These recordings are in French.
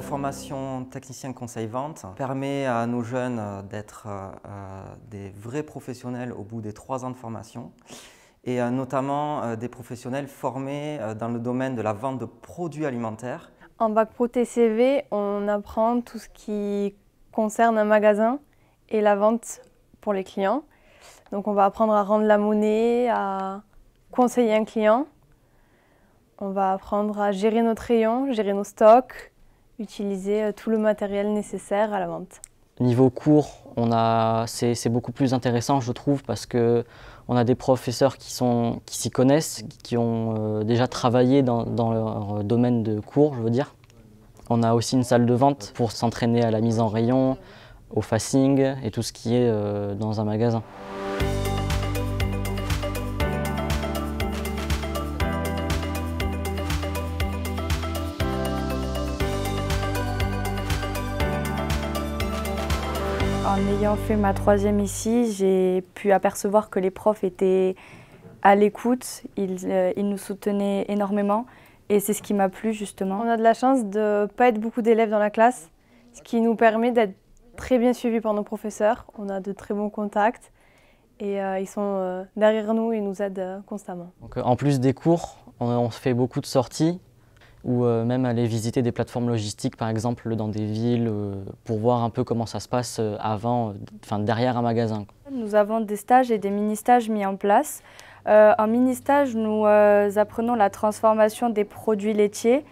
formation technicien conseil vente permet à nos jeunes d'être des vrais professionnels au bout des 3 ans de formation et notamment des professionnels formés dans le domaine de la vente de produits alimentaires. En bac pro TCV, on apprend tout ce qui concerne un magasin et la vente pour les clients. Donc on va apprendre à rendre la monnaie, à conseiller un client. On va apprendre à gérer notre rayon, gérer nos stocks, utiliser tout le matériel nécessaire à la vente. Niveau cours, c'est beaucoup plus intéressant, je trouve, parce qu'on a des professeurs qui s'y connaissent, qui ont déjà travaillé dans leur domaine de cours, je veux dire. On a aussi une salle de vente pour s'entraîner à la mise en rayon, au facing et tout ce qui est dans un magasin. En ayant fait ma 3e ici, j'ai pu apercevoir que les profs étaient à l'écoute, ils nous soutenaient énormément et c'est ce qui m'a plu justement. On a de la chance de ne pas être beaucoup d'élèves dans la classe, ce qui nous permet d'être très bien suivis par nos professeurs. On a de très bons contacts et ils sont derrière nous et nous aident constamment. Donc, en plus des cours, on fait beaucoup de sorties ou même aller visiter des plateformes logistiques par exemple dans des villes pour voir un peu comment ça se passe derrière un magasin. Nous avons des stages et des mini-stages mis en place. En mini-stage, nous apprenons la transformation des produits laitiers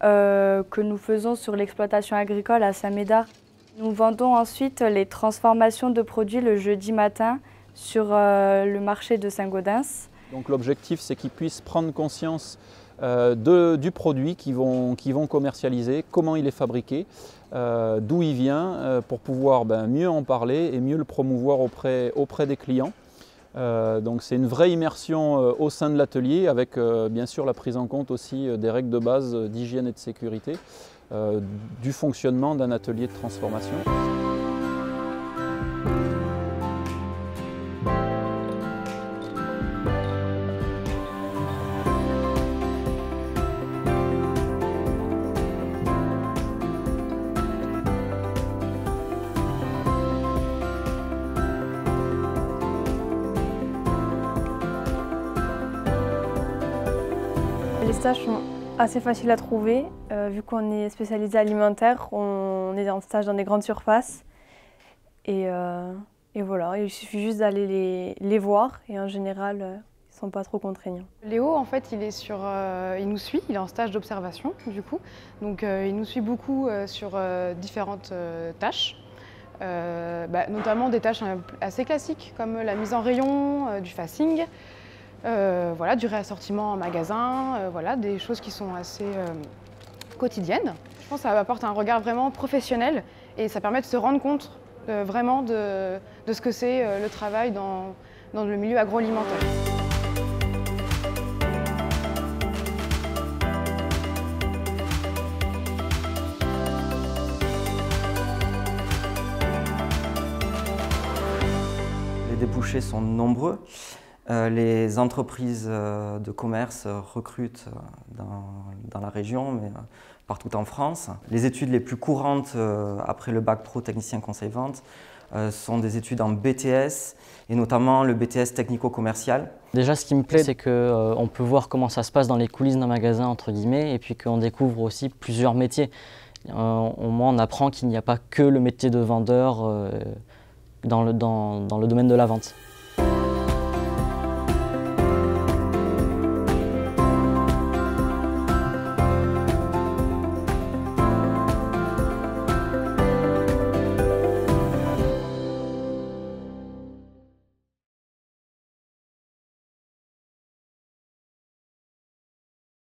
que nous faisons sur l'exploitation agricole à Saint-Médard. Nous vendons ensuite les transformations de produits le jeudi matin sur le marché de Saint-Gaudens. Donc l'objectif, c'est qu'ils puissent prendre conscience du produit qu'ils vont commercialiser, comment il est fabriqué, d'où il vient, pour pouvoir mieux en parler et mieux le promouvoir auprès des clients. Donc c'est une vraie immersion au sein de l'atelier avec bien sûr la prise en compte aussi des règles de base d'hygiène et de sécurité du fonctionnement d'un atelier de transformation. Les stages sont assez faciles à trouver, vu qu'on est spécialisé alimentaire, on est en stage dans des grandes surfaces. Et voilà, il suffit juste d'aller les voir et en général, ils ne sont pas trop contraignants. Léo, en fait, il nous suit, il est en stage d'observation du coup. Donc il nous suit beaucoup sur différentes tâches, notamment des tâches assez classiques comme la mise en rayon, du facing. Voilà, du réassortiment en magasin, voilà, des choses qui sont assez quotidiennes. Je pense que ça apporte un regard vraiment professionnel et ça permet de se rendre compte vraiment de ce que c'est le travail dans le milieu agroalimentaire. Les débouchés sont nombreux. Les entreprises de commerce recrutent dans la région, mais partout en France. Les études les plus courantes après le bac pro technicien conseil vente sont des études en BTS et notamment le BTS technico-commercial. Déjà, ce qui me plaît, c'est qu'on peut voir comment ça se passe dans les coulisses d'un magasin, entre guillemets, et puis qu'on découvre aussi plusieurs métiers. Au moins, on apprend qu'il n'y a pas que le métier de vendeur dans le domaine de la vente.